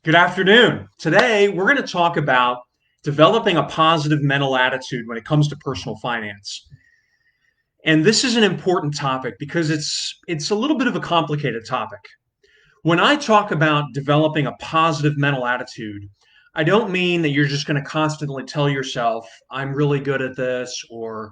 Good afternoon. Today, we're going to talk about developing a positive mental attitude when it comes to personal finance. And this is an important topic because it's a little bit of a complicated topic. When I talk about developing a positive mental attitude, I don't mean that you're just going to constantly tell yourself, I'm really good at this, or,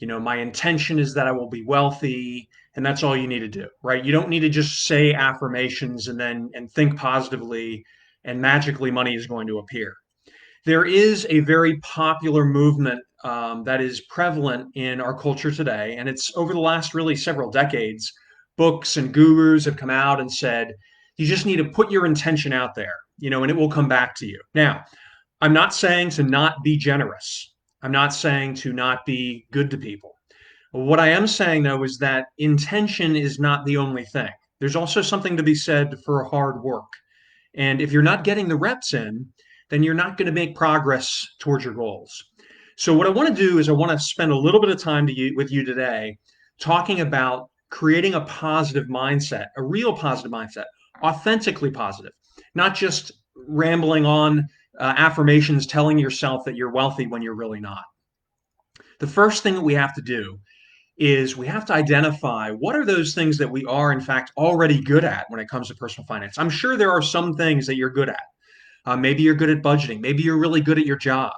my intention is that I will be wealthy, and that's all you need to do, right? You don't need to just say affirmations and think positively, and magically money is going to appear. There is a very popular movement that is prevalent in our culture today, and it's over the last really several decades. Books and gurus have come out and said, you just need to put your intention out there, and it will come back to you. Now, I'm not saying to not be generous. I'm not saying to not be good to people. What I am saying, though, is that intention is not the only thing. There's also something to be said for hard work. And if you're not getting the reps in, then you're not going to make progress towards your goals. So what I want to do is I want to spend a little bit of time with you today talking about creating a positive mindset, a real positive mindset, authentically positive, not just rambling on affirmations telling yourself that you're wealthy when you're really not. The first thing that we have to do is we have to identify what are those things that we are in fact already good at when it comes to personal finance. I'm sure there are some things that you're good at. Maybe you're good at budgeting. Maybe you're really good at your job.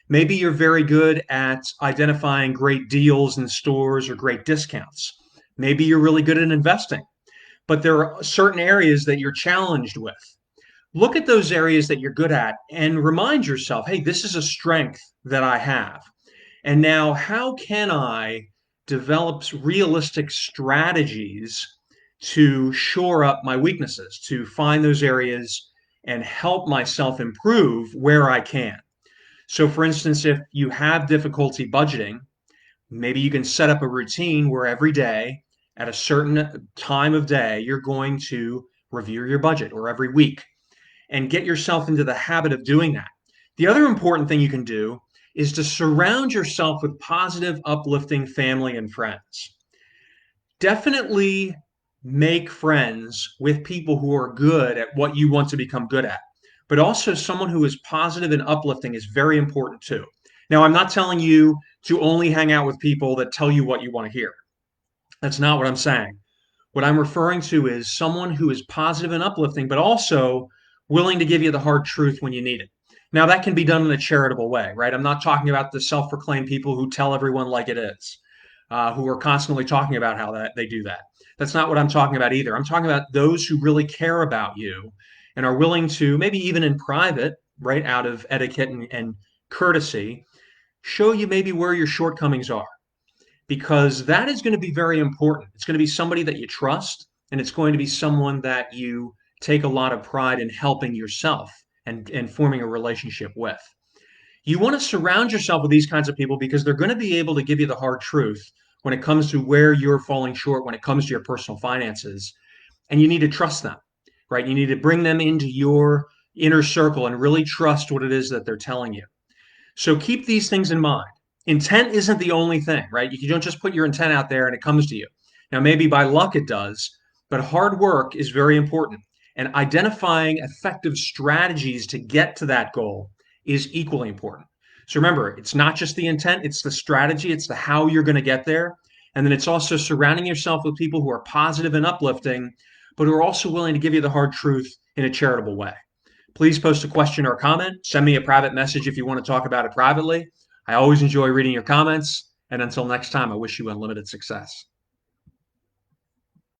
Maybe you're very good at identifying great deals in stores or great discounts. Maybe you're really good at investing, but there are certain areas that you're challenged with. Look at those areas that you're good at and remind yourself, hey, this is a strength that I have. And now, how can I develop realistic strategies to shore up my weaknesses, to find those areas and help myself improve where I can? So, for instance, if you have difficulty budgeting, maybe you can set up a routine where every day at a certain time of day, you're going to review your budget, or every week, and get yourself into the habit of doing that. The other important thing you can do is to surround yourself with positive, uplifting family and friends. Definitely make friends with people who are good at what you want to become good at, but also someone who is positive and uplifting is very important too. Now, I'm not telling you to only hang out with people that tell you what you want to hear. That's not what I'm saying. What I'm referring to is someone who is positive and uplifting, but also willing to give you the hard truth when you need it. Now, that can be done in a charitable way, right? I'm not talking about the self proclaimed people who tell everyone like it is, who are constantly talking about how they do that. That's not what I'm talking about either. I'm talking about those who really care about you and are willing to, maybe even in private, right, out of etiquette and courtesy, show you maybe where your shortcomings are, because that is going to be very important. It's going to be somebody that you trust, and it's going to be someone that you take a lot of pride in helping yourself and forming a relationship with. You want to surround yourself with these kinds of people because they're going to be able to give you the hard truth when it comes to where you're falling short when it comes to your personal finances. And you need to trust them, right? You need to bring them into your inner circle and really trust what it is that they're telling you. So keep these things in mind. Intent isn't the only thing, right? You don't just put your intent out there and it comes to you. Now, maybe by luck it does, but hard work is very important. And identifying effective strategies to get to that goal is equally important. So remember, it's not just the intent, it's the strategy, it's the how you're going to get there. And then it's also surrounding yourself with people who are positive and uplifting, but who are also willing to give you the hard truth in a charitable way. Please post a question or comment. Send me a private message if you want to talk about it privately. I always enjoy reading your comments. And until next time, I wish you unlimited success.